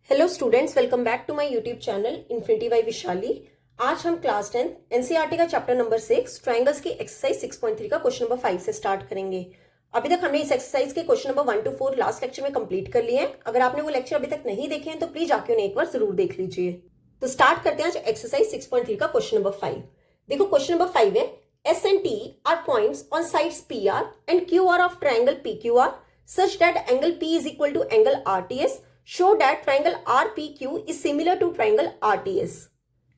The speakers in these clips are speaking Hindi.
Hello students, welcome back to my YouTube channel Infinity by Vishali. आज हम क्लास 10 एनसीईआरटी का चैप्टर नंबर 6 ट्रायंगल्स की एक्सरसाइज 6.3 का क्वेश्चन नंबर 5 से स्टार्ट करेंगे। अभी तक हमने इस एक्सरसाइज के question number 1 to 4 last lecture में कंप्लीट कर लिए हैं। अगर आपने वो लेक्चर अभी तक नहीं देखे हैं तो प्लीज आके उन्हें एक बार जरूर देख लीजिए। तो स्टार्ट करते हैं आज एक्सरसाइज 6.3 का क्वेश्चन नंबर 5। देखो क्वेश्चन नंबर 5 है, S and T R points on sides P R and Q R of triangle P Q R such that angle P is equal to angle RTS. Show that triangle RPQ is similar to triangle RTS.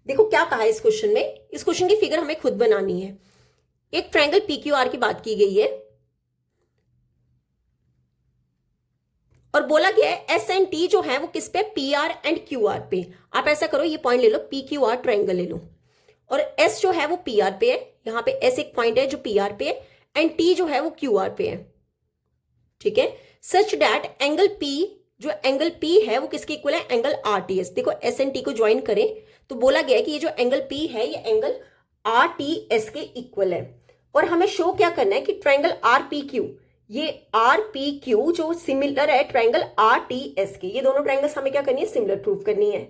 देखो क्या कहा है इस क्वेश्चन में। इस क्वेश्चन की फिगर हमें खुद बनानी है। एक ट्रायंगल PQR की बात की गई है और बोला गया है एस एंड टी जो है वो किस पे, PR एंड QR पे। आप ऐसा करो, ये पॉइंट ले लो, PQR ट्रायंगल ले लो और S जो है वो PR पे है, यहाँ पे S एक पॉइंट है जो PR पे है एंड T जो है वो QR पे है। ठीक है, सच डैट एंगल P, जो एंगल P है वो किसके इक्वल है, एंगल RTS। देखो एस एंड टी को ज्वाइन करें तो बोला गया है कि ये जो एंगल P है ये एंगल RTS के इक्वल है और हमें शो क्या करना है कि ट्रायंगल RPQ, ये RPQ जो सिमिलर है ट्रायंगल RTS के। ये दोनों ट्रायंगल्स हमें क्या करनी है, सिमिलर प्रूफ करनी है।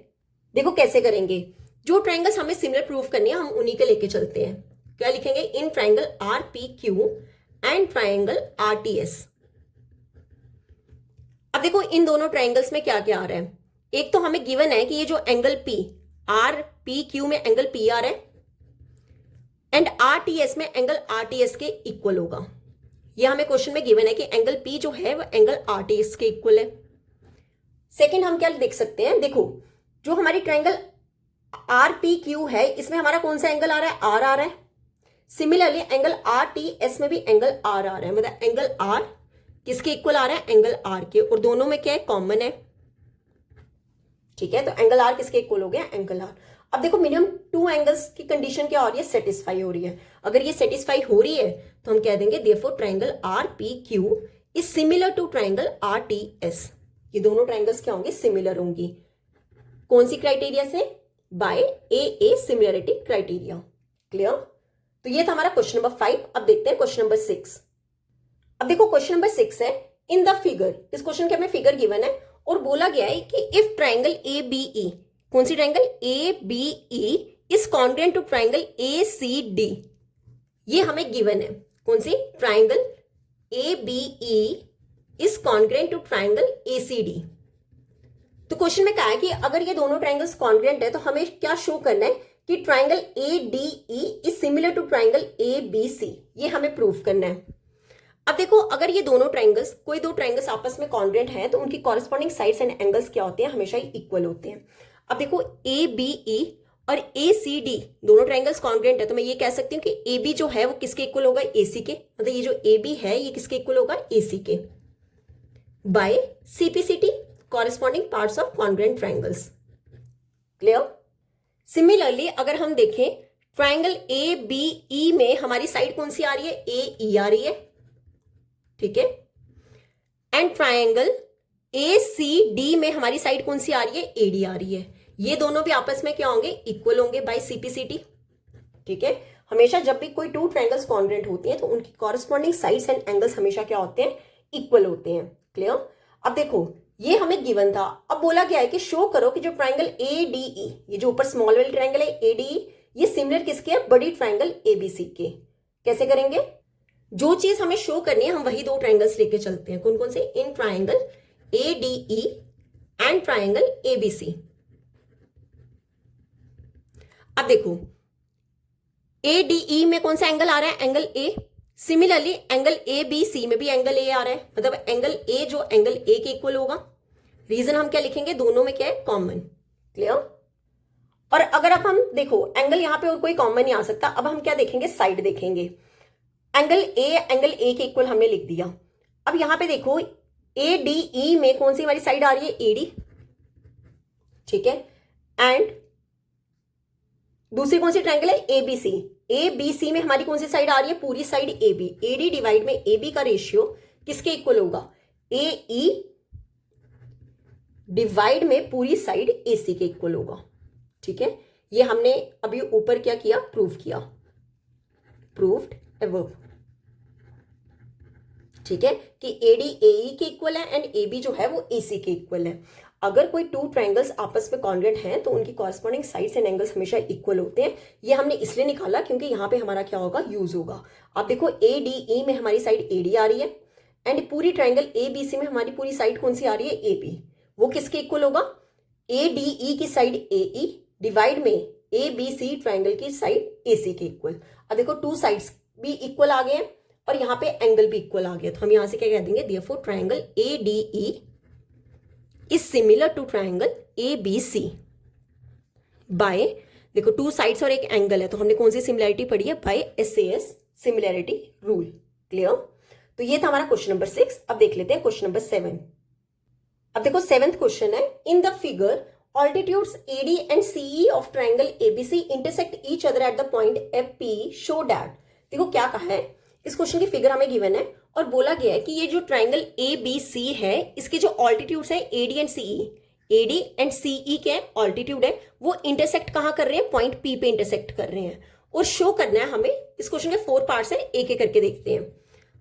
देखो कैसे करेंगे, जो ट्रायंगल्स हमें सिमिलर प्रूफ करनी है हम उन्हीं के लेके चलते हैं। क्या लिखेंगे, in triangle RPQ and triangle RTS। अब देखो इन दोनों ट्रायंगल्स में क्या क्या आ रहा है। एक तो हमें गिवन है कि ये जो एंगल P, RPQ में एंगल PR है एंड RTS में एंगल RTS के इक्वल होगा। ये हमें क्वेश्चन में गिवन है कि एंगल P जो है वो एंगल RTS के इक्वल है। सेकंड हम क्या देख सकते हैं, देखो जो हमारी ट्रायंगल RPQ है इसमें हमारा कौन सा एंगल आ रहा है, R आ रहा है। सिमिलरली एंगल RTS में भी एंगल R आ रहा है, मतलब एंगल R किसके इक्वल आ रहा है, एंगल आर के, और दोनों में क्या है, कॉमन है। ठीक है, तो एंगल आर किसके इक्वल हो गया, एंगल आर। अब देखो मिनिमम टू एंगल्स की कंडीशन क्या हो रही है, सेटिस्फाई हो रही है। अगर ये सेटिस्फाई हो रही है तो हम कह देंगे therefore triangle RPQ is similar to triangle RTS। ये दोनों ट्रायंगल्स क्या होंगे, सिमिलर होंगी। कौन सी क्राइटेरिया से, by AA similarity criteria. Clear. तो ये था हमारा क्वेश्चन नंबर 5। अब देखते हैं क्वेश्चन नंबर 6। अब देखो क्वेश्चन नंबर 6 है, इन द फिगर। इस क्वेश्चन के हमें फिगर गिवन है और बोला गया है कि इफ ट्रायंगल ABE, कौन सी triangle, ABE is congruent to triangle ACD। ये हमें गिवन है, कौन सी, triangle ABE is congruent to triangle ACD। तो क्वेश्चन में कहा है कि अगर ये दोनों ट्रायंगल्स कॉन्ग्रुएंट है तो हमें क्या शो करना है कि triangle ADE is similar to triangle ABC। ये हमें प्रूफ करना है। अब देखो अगर ये दोनों ट्रायंगल्स, कोई दो ट्रायंगल्स आपस में कॉन्ग्रुएंट हैं तो उनकी कॉरेस्पॉन्डिंग साइड्स एंड एंगल्स क्या होते हैं, हमेशा ही इक्वल होते हैं। अब देखो ABE और ACD दोनों ट्रायंगल्स कॉन्ग्रुएंट है तो मैं ये कह सकती हूँ कि AB जो है वो किसके इक्वल होगा, AC के। मतलब ये जो AB है ये किसके इक्वल होगा, AC के, by CPCT, corresponding parts of congruent triangles. Clear. Similarly अगर हम देखें ट्रायंगल ABE में हमारी साइड कौन सी आ रही है, AE आ रही है। ठीक है, एंड ट्रायंगल ACD में हमारी साइड कौन सी आ रही है, AD आ रही है। ये दोनों भी आपस में क्या होंगे, इक्वल होंगे बाय CPCT। ठीक है, हमेशा जब भी कोई टू ट्रायंगल्स कॉन्ग्रुएंट होती हैं तो उनकी कॉरेस्पॉन्डिंग साइड्स एंड एंगल्स हमेशा क्या होते हैं, इक्वल होते हैं। क्लियर। अब देखो ये हमें गिवन था, अब बोला गया है कि शो करो कि जो ट्रायंगल ADE, ये जो ऊपर स्मॉल वाली ट्रायंगल है ADE, ये सिमिलर किसके है, बड़ी ट्रायंगल ABC के। कैसे करेंगे, जो चीज हमें शो करनी है हम वही दो ट्रायंगल्स लेके चलते हैं। कौन कौन से, in triangle ADE and triangle ABC। अब देखो ADE में कौन सा एंगल आ रहा है, angle A। Similarly angle ABC में भी एंगल A आ रहा है, मतलब एंगल A जो एंगल A के इक्वल होगा। रीजन हम क्या लिखेंगे, दोनों में क्या है, कॉमन। क्लियर। और अगर अब हम देखो एंगल यहां पे और कोई कॉमन नहीं आ सकता, अब हम क्या देखेंगे, साइड देखेंगे। एंगल A के इक्वल हमने लिख दिया। अब यहां पे देखो ADE में कौन सी हमारी साइड आ रही है, AD। ठीक है, एंड दूसरी कौन सी ट्रायंगल है, ABC। ABC में हमारी कौन सी साइड आ रही है, पूरी साइड AB। AD डिवाइड में AB का रेशियो किसके इक्वल होगा, AE डिवाइड में पूरी साइड AC के इक्वल होगा। ठीक है, ये हमने अभी ऊपर क्या किया, प्रूफ किया, प्रूव्ड अबव। ठीक है, कि AD AE के इक्वल है एंड AB जो है वो AC के इक्वल है। अगर कोई टू ट्रायंगल्स आपस में कॉन्ग्रुएंट हैं तो उनकी कॉरस्पॉन्डिंग साइड्स एंड एंगल्स हमेशा इक्वल होते हैं। ये हमने इसलिए निकाला क्योंकि यहाँ पे हमारा क्या होगा, यूज होगा। आप देखो ADE में हमारी साइड AD आ रही है एंड पूरी ट्रायंगल ABC में हमारी पूरी साइड कौन सी आ रही है, AB। वो किसके इक्वल होगा, ADE की साइड AE डिवाइड में ABC ट्रायंगल की साइड AC के इक्वल। अब देखो टू साइड्स भी इक्वल आ गए हैं और यहाँ पे एंगल भी इक्वल आ गया, तो हम यहां से क्या कह देंगे, therefore triangle ADE is similar to triangle ABC by, देखो टू साइड्स और एक एंगल है तो हमने कौन सी सिमिलैरिटी पढ़ी है, by SAS similarity rule. Clear. तो ये था हमारा क्वेश्चन नंबर 6। अब देख लेते हैं क्वेश्चन नंबर 7। अब देखो 7th क्वेश्चन है, in the figure altitudes AD and CE of triangle ABC intersect each other at the point FP, show that। देखो क्या कहा है, इस क्वेश्चन की फिगर हमें गिवन है और बोला गया है कि ये जो ट्रायंगल ABC है इसके जो ऑल्टीट्यूड्स है AD एंड CE के ऑल्टीट्यूड है वो इंटरसेक्ट कहाँ कर रहे हैं, पॉइंट P पे इंटरसेक्ट कर रहे हैं और शो करना है हमें। इस क्वेश्चन के 4 पार्ट्स हैं, एक एक करके देखते हैं।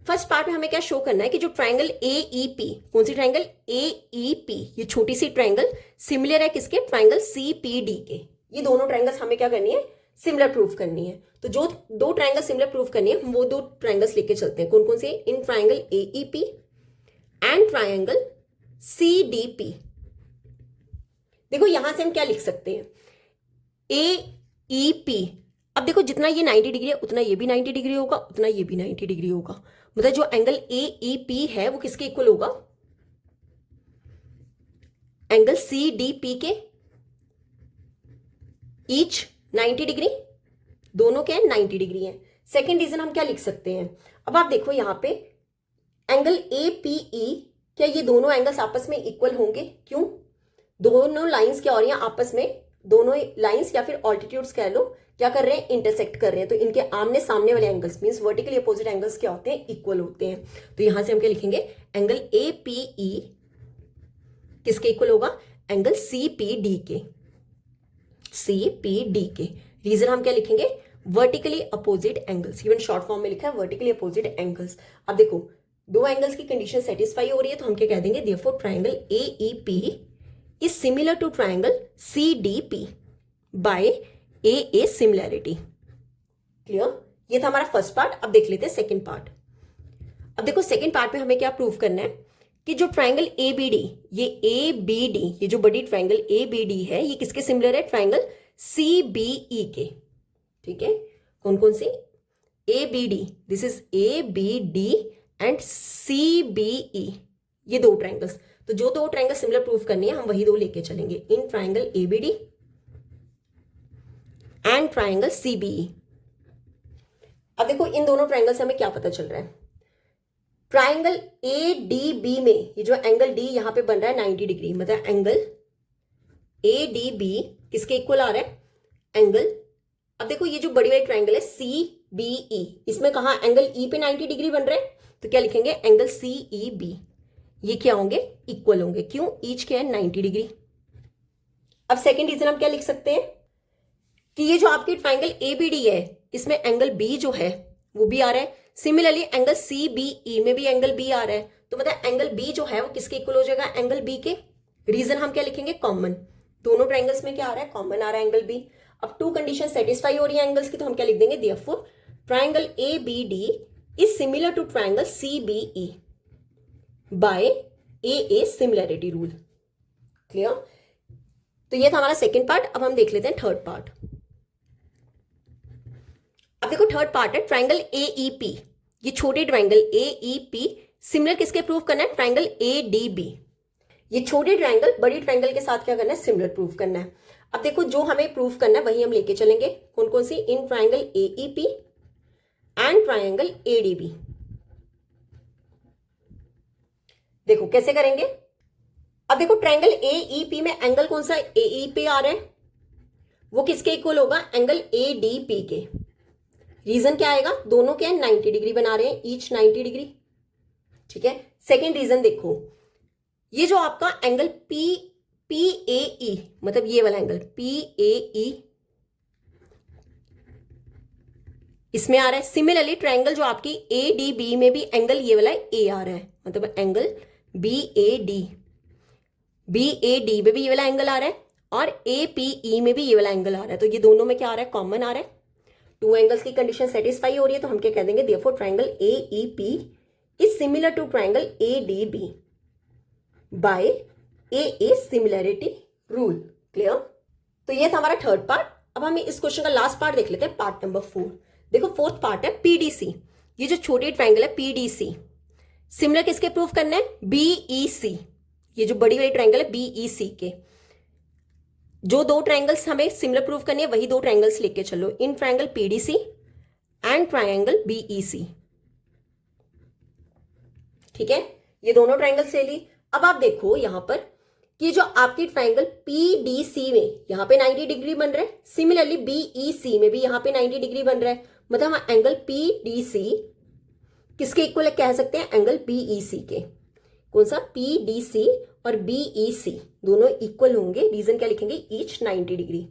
फर्स्ट पार्ट में हमें क्या शो करना है कि जो ट्रायंगल AEP, कौन सी ट्रायंगल AEP, ये छोटी सी ट्रायंगल सिमिलर है किसके, ट्रायंगल CPD के। ये दोनों ट्रायंगल्स हमें क्या करनी है, सिमिलर प्रूफ करनी है। तो जो दो ट्रायंगल सिमिलर प्रूफ करनी है वो दो ट्रायंगल्स लेके चलते हैं। कौन कौन से, in triangle AEP and triangle CDP। देखो यहां से हम क्या लिख सकते हैं, AEP। अब देखो जितना ये 90 डिग्री है उतना ये भी 90 डिग्री होगा, उतना ये भी 90 डिग्री होगा। मतलब जो एंगल AEP है वो किसके इक्वल होगा, एंगल CDP के, ईच 90 डिग्री, दोनों के 90 डिग्री है। सेकेंड रीजन हम क्या लिख सकते हैं, अब आप देखो यहां पे एंगल APE, क्या ये दोनों एंगल्स आपस में इक्वल होंगे, क्यों, दोनों लाइंस क्या हो रही हैं आपस में, दोनों लाइंस या फिर ऑल्टीट्यूड्स कह लो, क्या कर रहे हैं, इंटरसेक्ट कर रहे हैं। तो इनके आमने सामने वाले angles means vertically opposite angles क्या होते हैं, इक्वल होते हैं। तो यहां से हम क्या लिखेंगे, एंगल APE किसके इक्वल होगा, एंगल CPD के, CPD के। रीजन हम क्या लिखेंगे, vertically opposite angles, even short form में लिखा है वर्टिकली अपोजिट एंगल्स। अब देखो दो एंगल्स की कंडीशन सेटिस्फाई हो रही है तो हम क्या कह देंगे, therefore triangle AEP is similar to triangle CDP by AA similarity. Clear. ये था हमारा फर्स्ट पार्ट। अब देख लेते हैं सेकंड पार्ट। अब देखो सेकंड पार्ट में हमें क्या प्रूव करना है कि जो ट्रायंगल ABD, ये ABD, ये जो बड़ी ट्रायंगल ABD है ये किसके सिमिलर है, ट्रायंगल CBE के। ठीक है, कौन कौन सी, ABD, this is ABD and CBE, ये दो ट्रायंगल्स। तो जो दो ट्रायंगल सिमिलर प्रूफ करनी है हम वही दो लेके चलेंगे, in triangle ABD and triangle CBE। अब देखो इन दोनों ट्रायंगल से हमें क्या पता चल रहा है, ट्रायंगल ADB में ये जो एंगल D यहां पे बन रहा है 90 डिग्री, मतलब एंगल ADB किसके इक्वल आ रहा है, एंगल, अब देखो ये जो बड़ी वाली ट्रायंगल है CBE, इसमें कहा एंगल E पे 90 डिग्री बन रहे हैं तो क्या लिखेंगे, एंगल CEB, ये क्या होंगे, इक्वल होंगे, क्यों, ईच क्या है 90 डिग्री। अब सेकेंड रीजन हम क्या लिख सकते हैं कि ये जो आपकी ट्रायंगल ABD है इसमें एंगल B जो है वो भी आ रहा है, सिमिलरली एंगल CBE में भी एंगल B आ रहा है, तो मतलब एंगल B जो है वो किसके इक्वल हो जाएगा, एंगल B के। रीजन हम क्या लिखेंगे, कॉमन, दोनों ट्रायंगल्स में क्या आ रहा है, कॉमन आ रहा है एंगल B। अब टू कंडीशन सेटिस्फाई हो रही है एंगल्स की तो हम क्या लिख देंगे, therefore triangle ABD is similar to triangle CBE by AA similarity rule. Clear. तो ये था हमारा सेकंड पार्ट। अब हम देख लेते हैं थर्ड पार्ट। अब देखो थर्ड पार्ट है ट्रायंगल AEP, ये छोटे ट्रायंगल AEP सिमिलर किसके प्रूव करना है, ट्रायंगल ADB। ये छोटे ट्रायंगल बड़ी ट्रायंगल के साथ क्या करना है, सिमिलर प्रूव करना है। अब देखो जो हमें प्रूव करना है वही हम लेके चलेंगे, कौन कौन सी, in triangle AEP and triangle ADB। देखो कैसे करेंगे, अब देखो ट्रायंगल AEP में एंगल कौन सा AEP आ रहा है, वो किसके इक्वल होगा, एंगल ADP के। रीजन क्या आएगा, दोनों क्या 90 डिग्री बना रहे हैं, ईच 90 डिग्री। ठीक है, सेकेंड रीजन देखो, ये जो आपका एंगल PAE, मतलब ये वाला एंगल PAE, इसमें आ रहा है। सिमिलरली ट्रायंगल जो आपकी ए डी बी में भी एंगल ये वाला ए आ रहा है, मतलब एंगल बी ए डी में भी ये वाला एंगल आ रहा है और ए पी ई में भी ये वाला एंगल आ रहा है। तो ये दोनों में क्या आ रहा है, कॉमन आ रहा है। टू एंगल्स की कंडीशन सेटिस्फाई हो रही है, तो हम क्या कह देंगे, therefore triangle A E P is similar to triangle A D B by A similarity rule. Clear? तो ये था हमारा थर्ड पार्ट। अब हम इस क्वेश्चन का लास्ट पार्ट देख लेते हैं, पार्ट नंबर 4। देखो फोर्थ पार्ट है पीडीसी। ये जो छोटी ट्रायंगल है पीडीसी सिमिलर किसके प्रूफ करना है, बीईसी। ये जो बड़ी वाली ट्रायंगल है बीईसी के, जो दो ट्रायंगल्स हमें सिमिलर प्रूफ करनी है वही दो ट्रायंगल्स लेके चलो, in triangle PDC and triangle BEC. ठीक है, ये दोनों ट्रायंगल्स ले ली। अब आप देखो यहां पर कि जो आपकी ट्रायंगल पीडीसी में यहां पे 90 डिग्री बन रहा है, सिमिलरली बीईसी में भी यहां पे 90 डिग्री बन रहा है, मतलब हम एंगल पीडीसी किसके इक्वल कह सकते हैं, एंगल बीईसी के। कौन सा, पीडीसी और बीईसी दोनों इक्वल होंगे। रीजन क्या लिखेंगे, ईच 90 डिग्री।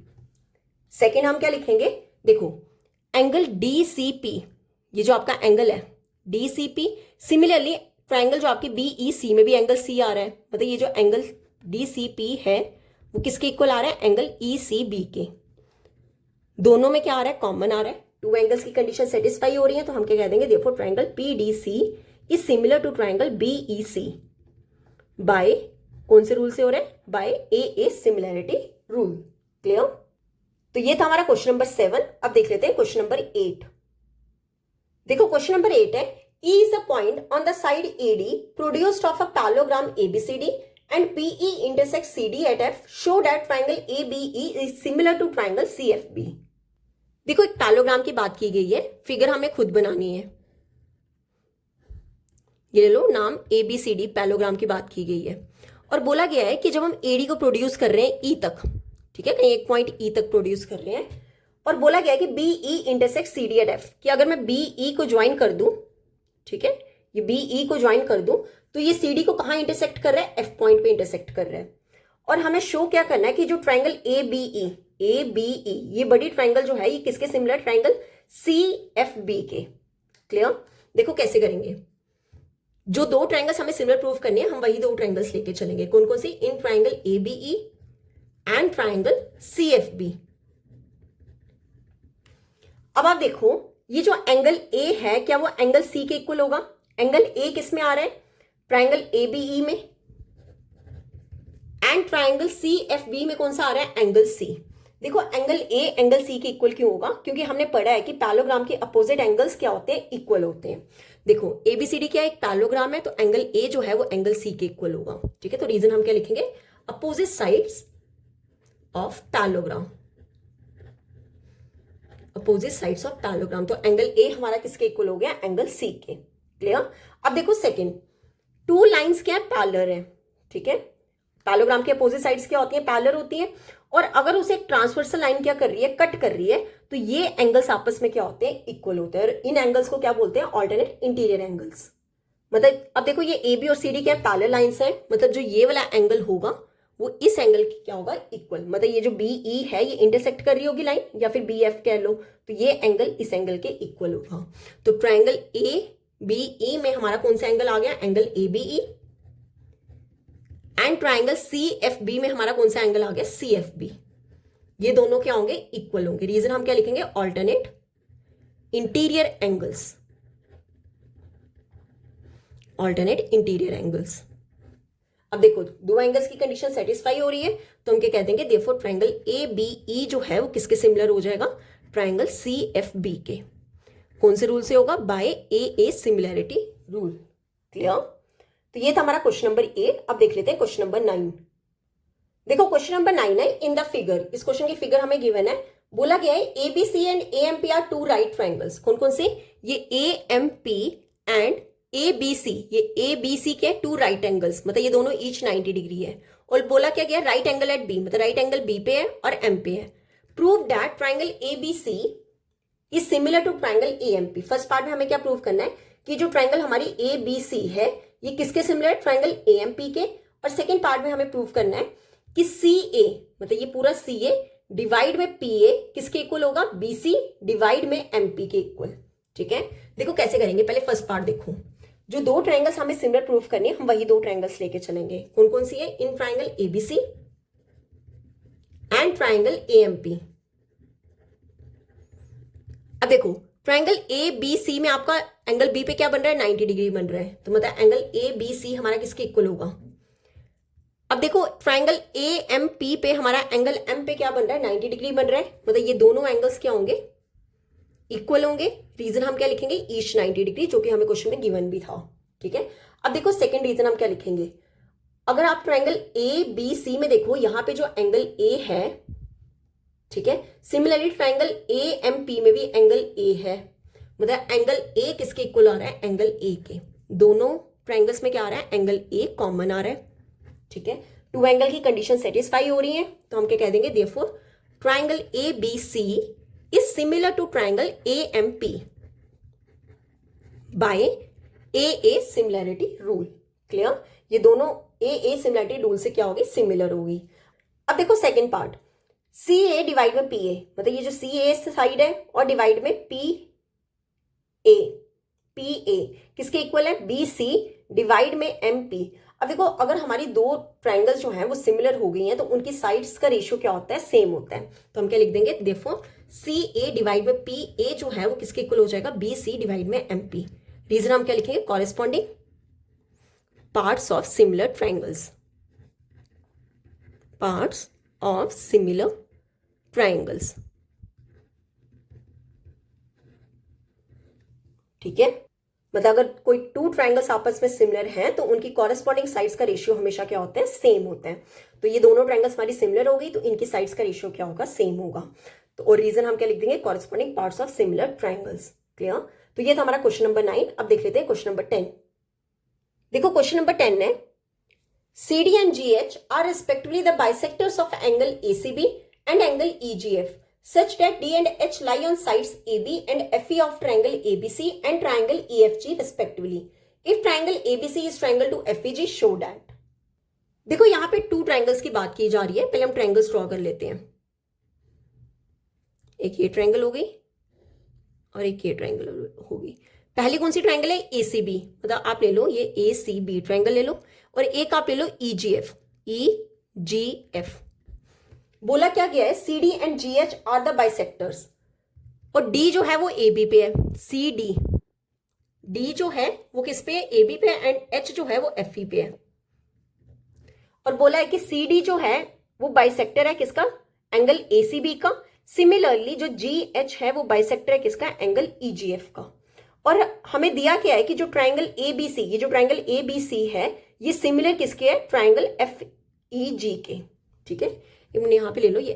सेकेंड हम क्या लिखेंगे, देखो एंगल डीसीपी, ये जो आपका एंगल है डीसीपी, सिमिलरली ट्रायंगल जो आपकी बीईसी में भी एंगल सी आ रहा है, मतलब ये जो एंगल डीसीपी है वो किसके इक्वल आ रहा है, एंगल ईसीबी के। दोनों में क्या आ रहा है, कॉमन आ रहा है। टू एंगल्स की कंडीशन सेटिस्फाई हो रही है, तो हम क्या कह देंगे, therefore triangle PDC is similar to triangle BEC by, कौन से रूल से हो रहा है, by A similarity rule. Clear? तो ये था हमारा क्वेश्चन नंबर 7। अब देख लेते हैं क्वेश्चन नंबर 8। देखो क्वेश्चन नंबर 8 है, E is a point on the side AD produced of a parallelogram ABCD and PE intersects CD at F. Show that triangle ABE is similar to triangle CFB. देखो एक पैलोग्राम की बात की गई है, फिगर हमें खुद बनानी है। ये ले लो नाम ABCD, पैलोग्राम की बात की गई है। और बोला गया है कि जब हम AD को प्रोड्यूस कर रहे हैं E तक, ठीक है, कहीं एक पॉइंट E तक प्रोड्यूस कर रहे हैं, और बोला गया है कि BE intersect CD at F, कि अगर मैं BE को ज्वाइन कर दूं, ठीक है, ये BE को ज्वाइन कर दूं तो ये CD को कहां इंटरसेक्ट कर रहा है, F पॉइंट पे इंटरसेक्ट कर रहा है। और हमें शो क्या करना है कि जो ट्रायंगल ABE ये बड़ी ट्रायंगल जो है ये किसके सिमिलर, ट्रायंगल CFB के। क्लियर? देखो कैसे करेंगे, जो दो ट्रायंगल्स हमें सिमिलर प्रूफ करनी है हम वही दो ट्रायंगल्स लेके चलेंगे। कौन कौन सी, in triangle ABE and triangle CFB। अब आप देखो ये जो एंगल A है क्या वो एंगल C के इक्वल होगा। एंगल A किस में आ रहा है, ट्रायंगल ABE में, एंड ट्रायंगल CFB में कौन सा आ रहा है, एंगल C। देखो एंगल A एंगल C के इक्वल क्यों होगा, क्योंकि हमने पढ़ा है कि पैलोग्राम के अपोजिट एंगल्स क्या होते हैं, इक्वल होते हैं। देखो ABCD क्या एक पैलोग्राम है, तो एंगल A जो है वो एंगल C के इक्वल होगा। ठीक है, तो रीजन हम क्या लिखेंगे, opposite sides of parallelogram, opposite sides of parallelogram. तो एंगल A हमारा किसके इक्वल हो गया, एंगल C के। क्लियर? अब देखो सेकंड, टू लाइंस क्या है, पैरेलल है। ठीक है, पैलोग्राम के अपोजिट साइड्स क्या होती हैं, पैरेलल होती हैं। और अगर उसे एक ट्रांसवर्सल लाइन क्या कर रही है, कट कर रही है, तो ये एंगल्स आपस में क्या होते हैं, इक्वल होते हैं। और इन एंगल्स को क्या बोलते हैं, ऑल्टरनेट इंटीरियर एंगल्स। मतलब अब देखो ये AB और CD क्या पैरेलल लाइंस है, मतलब जो ये वाला एंगल होगा वो इस एंगल की क्या होगा, इक्वल। मतलब ये जो BE है ये इंटरसेक्ट कर रही होगी लाइन, या फिर BF कह लो, तो ये एंगल इस एंगल के इक्वल होगा। तो ट्रायंगल ABE में हमारा कौन सा एंगल आ गया, angle ABE, and triangle CFB में हमारा कौन सा एंगल आ गया, CFB। ये दोनों क्या होंगे, इक्वल होंगे। रीजन हम क्या लिखेंगे, alternate interior angles, alternate interior angles. अब देखो दो एंगल्स की कंडीशन सेटिस्फाई हो रही है, तो हम क्या कह देंगे, देयरफॉर ट्रायंगल ABE जो है वो किसके सिमिलर हो जाएगा, ट्रायंगल CFB के। कौन से रूल से होगा, by A similarity rule. Clear? तो ये था हमारा क्वेश्चन नंबर 8। अब देख लेते हैं क्वेश्चन नंबर 9। देखो क्वेश्चन नंबर 9 है, इन द फिगर, इस क्वेश्चन की फिगर हमें गिवन है। बोला गया है ABC and AMP are two right triangles. कौन कौन से, ये AMP एंड ABC, ये ABC के टू राइट एंगल्स, मतलब ये दोनों ईच 90 डिग्री है। और बोला क्या गया, राइट एंगल एट B, मतलब राइट एंगल B पे है और M पे है। Prove that triangle ABC is similar to triangle AMP। First part में हमें क्या प्रूव करना है कि जो ट्रायंगल हमारी ABC है ये किसके सिमिलर है, ट्रायंगल AMP के। और सेकेंड पार्ट में हमें प्रूव करना है कि CA, मतलब ये पूरा CA डिवाइड में PA किसके इक्वल होगा, BC डिवाइड में MP के इक्वल। ठीक है, देखो कैसे करेंगे, पहले फर्स्ट पार्ट देखो। जो दो ट्रायंगल्स हमें सिमिलर प्रूफ करनी है, हम वही दो ट्रायंगल्स लेके चलेंगे। कौन कौन सी है, in triangle ABC and triangle AMP। अब देखो ट्रायंगल ABC में आपका एंगल B पे क्या बन रहा है, 90 डिग्री बन रहा है, तो मतलब एंगल ABC हमारा किसके इक्वल होगा। अब देखो ट्रायंगल AMP पे हमारा एंगल M पे क्या बन रहा है, 90 डिग्री बन रहा है, मतलब ये दोनों एंगल्स क्या होंगे, इक्वल होंगे। रीजन हम क्या लिखेंगे, ईच 90 डिग्री, जो कि हमें क्वेश्चन में गिवन भी था। ठीक है, अब देखो सेकंड रीजन हम क्या लिखेंगे, अगर आप ट्रायंगल ABC में देखो, यहां पे जो एंगल A है, ठीक है, सिमिलरली ट्रायंगल AMP में भी एंगल A है, मतलब एंगल A किसके इक्वल आ रहा है, एंगल A के। दोनों ट्रायंगल्स में क्या आ रहा है, एंगल A कॉमन आ रहा है। ठीक है, टू एंगल की कंडीशन सेटिस्फाई हो रही है, तो हम क्या कह देंगे, therefore triangle ABC is similar to triangle AMP by AA similarity rule. Clear, ये दोनों AA सिमिलैरिटी रूल से क्या होगी, सिमिलर होगी। अब देखो सेकंड पार्ट, CA डिवाइड में PA, मतलब ये जो CA साइड है और डिवाइड में PA किसके इक्वल है, BC डिवाइड में MP। अब देखो अगर हमारी दो ट्रायंगल्स जो हैं वो सिमिलर हो गई हैं, तो उनकी साइड्स का रेशियो क्या होता है, सेम होता है। तो हम क्या लिख देंगे, देयरफॉर CA डिवाइड में PA जो है वो किसके इक्वल हो जाएगा, BC डिवाइड में MP। रीजन हम क्या लिखेंगे, corresponding parts of similar triangles, parts of similar triangles. ठीक है, मतलब अगर कोई टू ट्रायंगल्स आपस में सिमिलर हैं तो उनकी कॉरेस्पॉन्डिंग साइड्स का रेशियो हमेशा क्या होता है, सेम होता है। तो ये दोनों ट्रायंगल्स हमारी सिमिलर हो गई, तो इनकी साइड्स का रेशियो क्या होगा, सेम होगा। तो और रीजन हम क्या लिख देंगे, corresponding parts of similar triangles. Clear, तो ये था हमारा क्वेश्चन नंबर 9। अब देख लेते हैं क्वेश्चन नंबर 10। देखो क्वेश्चन नंबर 10 है, CD and GH are respectively the bisectors of angle ACB and angle EGF such that D and H lie on sides AB and FE of triangle ABC and triangle EFG respectively. If triangle ABC is triangle to FEG, show that. देखो यहाँ पे टू ट्रायंगल्स की बात की जा रही है, पहले हम ट्रायंगल्स ड्रॉ कर लेते हैं। एक ये ट्रायंगल हो गई और एक ये ट्रायंगल होगी। पहली कौन सी ट्रायंगल है, ACB, मतलब आप ले लो ये ACB ट्रायंगल ले लो, और एक आप ले लो EGF। बोला क्या गया है, CD and GH are the bisectors, और D जो है वो AB पे है, D जो है वो किस पे है, AB पे है, एंड H जो है वो FE पे है। और बोला है कि CD जो है वो बाइसेक्टर है किसका, एंगल ACB का। सिमिलरली जो GH है वो बाइसेक्टर है किसका, एंगल EGF का। और हमें दिया क्या है कि जो ट्रायंगल ABC, ये जो ट्रायंगल ABC है ये सिमिलर किसके है, ट्रायंगल FEG के। ठीक है, यहां पे ले लो ये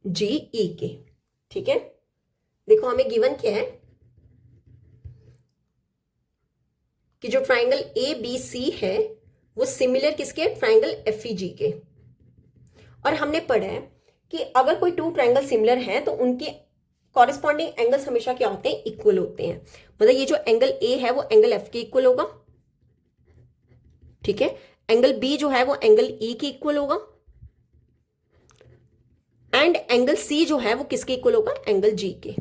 FGE के। ठीक है, देखो हमें गिवन क्या है कि जो ट्रायंगल ABC है वो सिमिलर किसके, ट्रायंगल FEG के। और हमने पढ़ा है कि अगर कोई टू ट्रायंगल सिमिलर है तो उनके कॉरेस्पॉन्डिंग एंगल्स हमेशा क्या होते हैं, इक्वल होते हैं। मतलब ये जो एंगल A है वो एंगल F के इक्वल होगा। ठीक है, एंगल B जो है वो एंगल E के इक्वल होगा, एंड एंगल C जो है वो किसके इक्वल होगा, एंगल G के।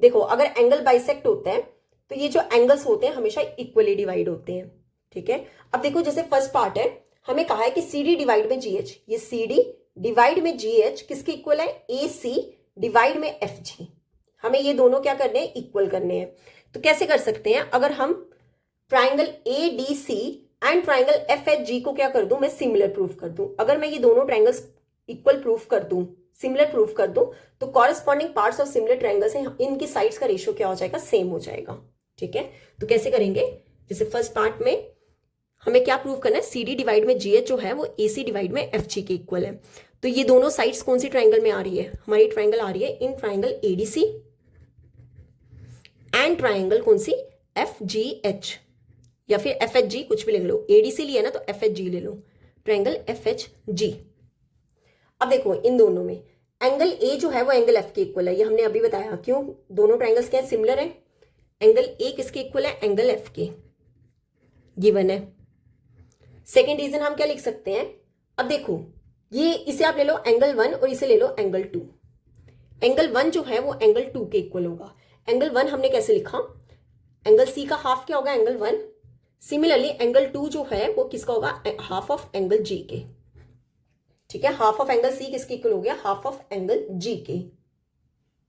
देखो अगर एंगल बाइसेक्ट होता है तो ये जो एंगल्स होते हैं हमेशा इक्वली डिवाइड होते हैं। ठीक है, अब देखो जैसे फर्स्ट पार्ट है, हमें कहा है कि CD डिवाइड में GH, ये CD डिवाइड में GH किसके इक्वल है, AC डिवाइड में FG। हमें ये दोनों क्या करने हैं, इक्वल करने हैं। तो कैसे कर सकते हैं, अगर हम triangle ADC and triangle FHG को क्या कर दूं, मैं सिमिलर प्रूफ कर दूं। अगर मैं ये दोनों ट्रायंगल्स इक्वल प्रूफ कर दूं, सिमिलर प्रूफ कर दूं, तो corresponding parts of similar triangles हैं, इनकी साइड्स का रेशियो क्या हो जाएगा, सेम हो जाएगा। ठीक है, तो कैसे करेंगे, जैसे फर्स्ट पार्ट में हमें क्या प्रूव करना है, CD डिवाइड में GH जो है वो AC डिवाइड में FG के इक्वल है। तो ये दोनों साइड्स कौन सी ट्रायंगल में आ रही है, हमारी ट्रायंगल आ रही है in triangle ADC and triangle कौन सी, FGH या फिर FHG, कुछ भी लिख लो। ADC लिया ना तो FHG ले लो, ट्रायंगल FHG। अब देखो इन दोनों में एंगल A जो है वो एंगल F के इक्वल है, ये हमने अभी बताया। क्यों, दोनों ट्रायंगल्स क्या है, सिमिलर है। एंगल A किसके इक्वल है, एंगल F के, गिवन है। सेकेंड रीजन हम क्या लिख सकते हैं, अब देखो ये इसे आप ले लो एंगल 1 और इसे ले लो एंगल 2। एंगल 1 जो है वो एंगल 2 के इक्वल होगा। एंगल 1 हमने कैसे लिखा, एंगल सी का हाफ क्या होगा, एंगल 1। सिमिलरली एंगल 2 जो है वो किसका होगा, हाफ ऑफ एंगल जी के। ठीक है, हाफ ऑफ एंगल सी किसके इक्वल हो गया, हाफ ऑफ एंगल जी के।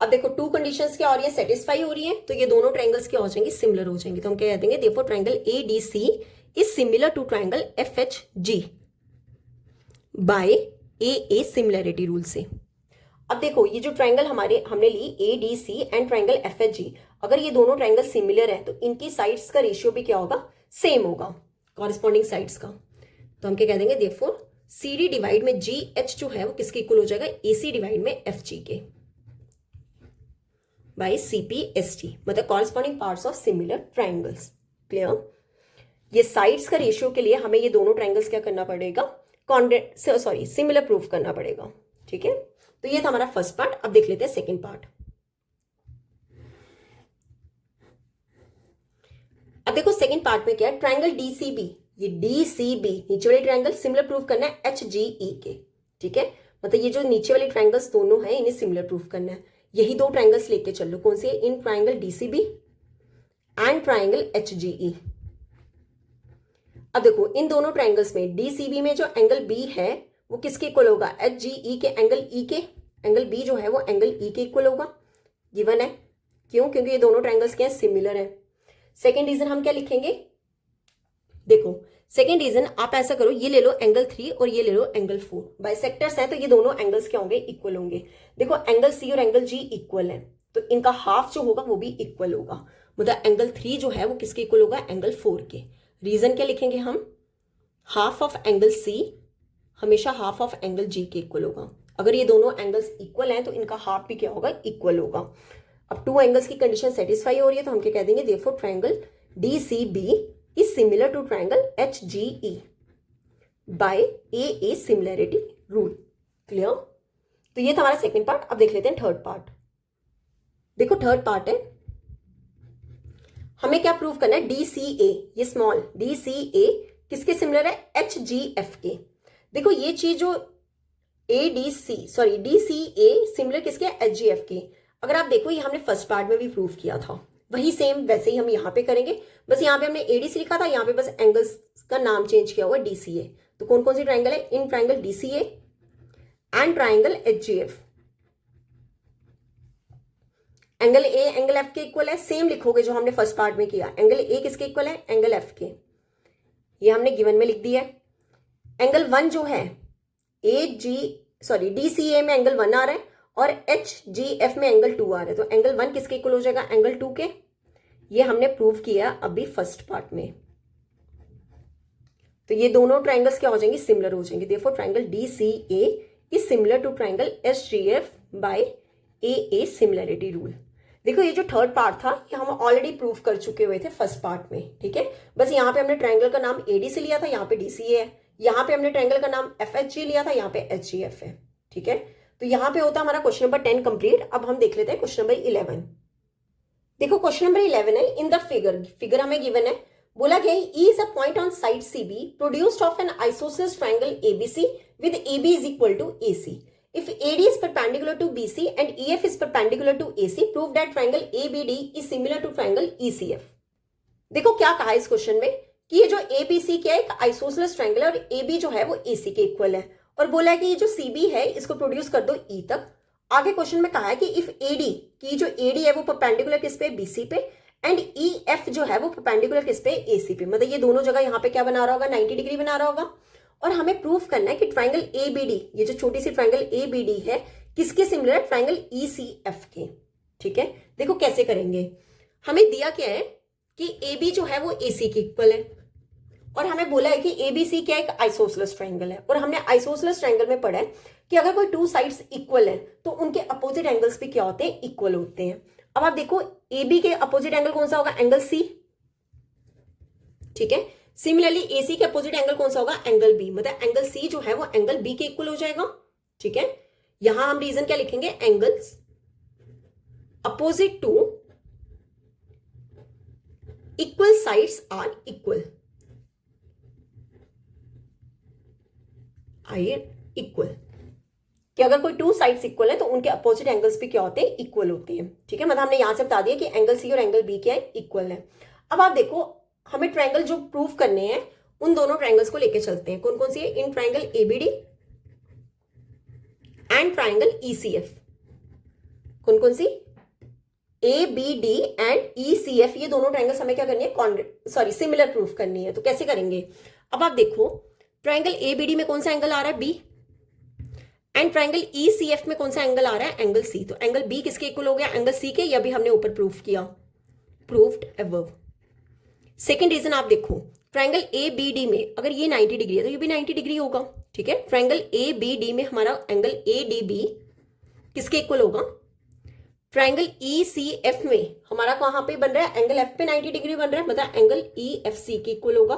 अब देखो टू कंडीशंस क्या हो रही है, सेटिस्फाई हो रही है, तो ये दोनों ट्रायंगल्स क्या हो जाएंगे, सिमिलर हो जाएंगे। तो हम क्या कह देंगे, therefore triangle ADC is similar to triangle FHG by A similarity rule से। अब देखो ये जो ट्रायंगल हमने ली A D C and triangle F H G, अगर ये दोनों ट्रायंगल सिमिलर है तो इनकी साइड्स का रेशियो भी क्या होगा, सेम होगा, कॉरेस्पॉन्डिंग साइड्स का। तो हम क्या कह देंगे, देयरफॉर सी डी डिवाइड में जी एच जो है वो किसके इक्वल हो जाएगा, ए सी डिवाइड में एफ जी के by C P S T, मतलब corresponding parts of similar triangles. Clear. ये साइड्स का रेशियो के लिए हमें ये दोनों ट्रायंगल्स क्या करना पड़ेगा, सिमिलर प्रूफ करना पड़ेगा। ठीक है, तो ये था हमारा फर्स्ट पार्ट। अब देख लेते हैं सेकंड पार्ट। अब देखो सेकंड पार्ट में क्या है, ट्रायंगल डीसीबी, ये डीसीबी नीचे वाले ट्रायंगल सिमिलर प्रूफ करना है एचजीई के। ठीक है, मतलब ये जो नीचे वाले ट्रायंगल्स दोनों हैं इन्हें सिमिलर प्रूफ करना है। यही दो ट्रायंगल्स लेके चल लो, कौन से, in triangle DCB and triangle HGE. अब देखो इन दोनों ट्रायंगल्स में डीसीबी में जो एंगल बी है वो किसके इक्वल होगा, एच जी ई के एंगल ई के। एंगल बी जो है वो एंगल ई के इक्वल होगा, गिवन है। क्यों, क्योंकि ये दोनों ट्रायंगल्स क्या है, सिमिलर है। सेकेंड रीजन हम क्या लिखेंगे, देखो सेकेंड रीजन आप ऐसा करो, ये ले लो एंगल 3 और ये ले लो एंगल 4, बाइसेक्टर्स हैं तो ये दोनों एंगल्स क्या होंगे, इक्वल होंगे। देखो एंगल सी और एंगल जी इक्वल है तो इनका हाफ जो होगा वो भी इक्वल होगा, मतलब एंगल 3 जो है वो किसके इक्वल होगा, एंगल 4 के। रीजन क्या लिखेंगे हम, हाफ ऑफ एंगल सी हमेशा हाफ ऑफ एंगल जी के इक्वल होगा। अगर ये दोनों एंगल्स इक्वल हैं तो इनका हाफ भी क्या होगा, इक्वल होगा। अब टू एंगल्स की कंडीशन सेटिस्फाई हो रही है तो हम क्या कह देंगे, therefore triangle DCB is similar to triangle HGE by A similarity rule. Clear. तो ये था हमारा सेकंड पार्ट। अब देख लेते हैं थर्ड पार्ट। देखो थर्ड पार्ट है, हमें क्या प्रूव करना है, डीसीए, ये स्मॉल डीसीए किसके सिमिलर है, एचजीएफ के। देखो ये चीज जो डीसीए सिमिलर किसके, एचजीएफ के। अगर आप देखो ये हमने फर्स्ट पार्ट में भी प्रूव किया था, वही सेम वैसे ही हम यहाँ पे करेंगे, बस यहाँ पे हमने एडीसी लिखा था, यहाँ पे बस एंगल्स का नाम चेंज किया हुआ डीसीए। तो कौन कौन सी ट्रायंगल है, in triangle DCA and triangle HGF. Angle A angle F के इक्वल है, सेम लिखोगे जो हमने फर्स्ट पार्ट में किया। एंगल ए किसके इक्वल है, एंगल एफ के, ये हमने गिवन में लिख दिया है। एंगल 1 जो है डीसीए में एंगल 1 आ रहा है और एचजीएफ में एंगल 2 आ रहा है, तो एंगल 1 किसके इक्वल हो जाएगा, एंगल 2 के। ये हमने प्रूव किया अभी फर्स्ट पार्ट में। तो ये दोनों ट्रायंगल्स क्या हो जाएंगे, सिमिलर हो जाएंगे। Therefore triangle DCA is similar to triangle HGF by A similarity rule. देखो ये जो थर्ड पार्ट था ये हम ऑलरेडी प्रूव कर चुके हुए थे फर्स्ट पार्ट में। ठीक है, बस यहाँ पे हमने ट्रायंगल का नाम एडी से लिया था, यहाँ पे डीसीए है। यहाँ पे हमने ट्रायंगल का नाम एफएचजी लिया था, यहाँ पे एचजीएफ है। ठीक है, तो यहाँ पे होता है हमारा क्वेश्चन नंबर 10 कंप्लीट। अब हम देख लेते हैं क्वेश्चन नंबर 11। देखो क्वेश्चन नंबर 11 है, इन द फिगर हमें गिवन है, बोला गया E is a point on side CB produced of an isosceles triangle ABC with AB is equal to AC. If AD is perpendicular to BC and EF is perpendicular to AC, prove that triangle ABD is similar to triangle ECF। देखो क्या कहा इस क्वेश्चन में कि ये जो ABC क्या है, एक आइसोसेलेस ट्रायंगल है और AB जो है वो AC के इक्वल है, और बोला है कि ये जो CB है इसको प्रोड्यूस कर दो E तक। आगे क्वेश्चन में कहा है कि इफ AD की जो AD है वो परपेंडिकुलर किस पे, BC पे, एंड EF जो है वो परपेंडिकुलर किस पे, AC पे, मतलब ये दोनों जगह यहाँ पे क्या बना रहा होगा, 90 डिग्री बना रहा होगा। और हमें प्रूफ करना है कि ट्रायंगल एबीडी, ये जो छोटी सी ट्रायंगल एबीडी है किसके सिमिलर है, ट्रायंगल ईसीएफ के। ठीक है, देखो कैसे करेंगे, हमें दिया क्या है कि एबी जो है वो एसी के इक्वल है, और हमें बोला है कि एबीसी क्या एक आइसोसेलेस ट्रायंगल है, और हमने आइसोसेलेस ट्रायंगल में पढ़ा है कि अगर कोई टू साइड्स इक्वल है तो उनके अपोजिट एंगल्स भी क्या होते हैं, इक्वल होते हैं। अब आप देखो एबी के अपोजिट एंगल कौन सा होगा, एंगल सी। ठीक है, सिमिलरली एसी के अपोजिट एंगल कौन सा होगा, एंगल बी, मतलब एंगल सी जो है वो एंगल बी के इक्वल हो जाएगा। ठीक है, यहां हम रीजन क्या लिखेंगे, angles opposite to equal sides are equal, कि अगर कोई टू साइड्स इक्वल है तो उनके अपोजिट एंगल्स भी क्या होते हैं, इक्वल होते हैं। ठीक है, मतलब हमने यहां से बता दिया कि एंगल सी और एंगल बी क्या है, इक्वल है। अब आप देखो, हमें ट्रायंगल जो प्रूव करने हैं उन दोनों ट्रायंगल्स को लेके चलते हैं। कौन कौन सी है, in triangle ABD and triangle ECF. कौन कौन सी, A B D and E C F, ये दोनों ट्रायंगल्स हमें क्या करनी है, सिमिलर प्रूफ करनी है। तो कैसे करेंगे, अब आप देखो ट्रायंगल ए बी डी में कौन सा एंगल आ रहा है, B, and triangle E C F में कौन सा एंगल आ रहा है, एंगल सी। तो एंगल बी किसके इक्वल हो गया, एंगल सी के, या भी हमने ऊपर प्रूफ किया, प्रूव्ड अबव। सेकेंड रीजन आप देखो, ट्रायंगल ए बी डी में अगर ये 90 डिग्री है तो ये भी 90 डिग्री होगा। ठीक है, ट्रायंगल ए बी डी में हमारा एंगल ए डी बी किसके इक्वल होगा, ट्रायंगल ई सी एफ में हमारा कहां पे बन रहा है, एंगल एफ पे 90 डिग्री बन रहा है, मतलब एंगल ई एफ सी के इक्वल होगा।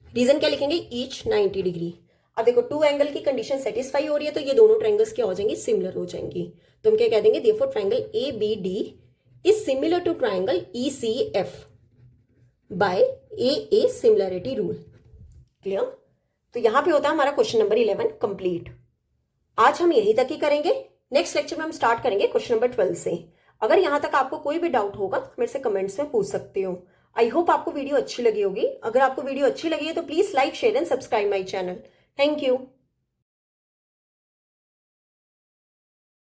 रीजन क्या लिखेंगे, ईच 90 डिग्री। अब देखो टू एंगल की कंडीशन सेटिस्फाई हो रही है तो ये दोनों ट्रायंगल्स क्या हो जाएंगी, सिमिलर हो जाएंगी। तो हम क्या कह देंगे, therefore triangle A B D is similar to triangle E C F by A similarity rule. Clear. तो यहां पे होता है हमारा क्वेश्चन नंबर 11 कंप्लीट। आज हम यहीं तक ही करेंगे, नेक्स्ट लेक्चर में हम स्टार्ट करेंगे क्वेश्चन नंबर 12 से। अगर यहां तक आपको कोई भी डाउट होगा तो मेरे से कमेंट्स में पूछ सकते हो। आई होप आपको वीडियो अच्छी लगी होगी। अगर आपको वीडियो अच्छी लगी है तो please like share and subscribe my channel. Thank you.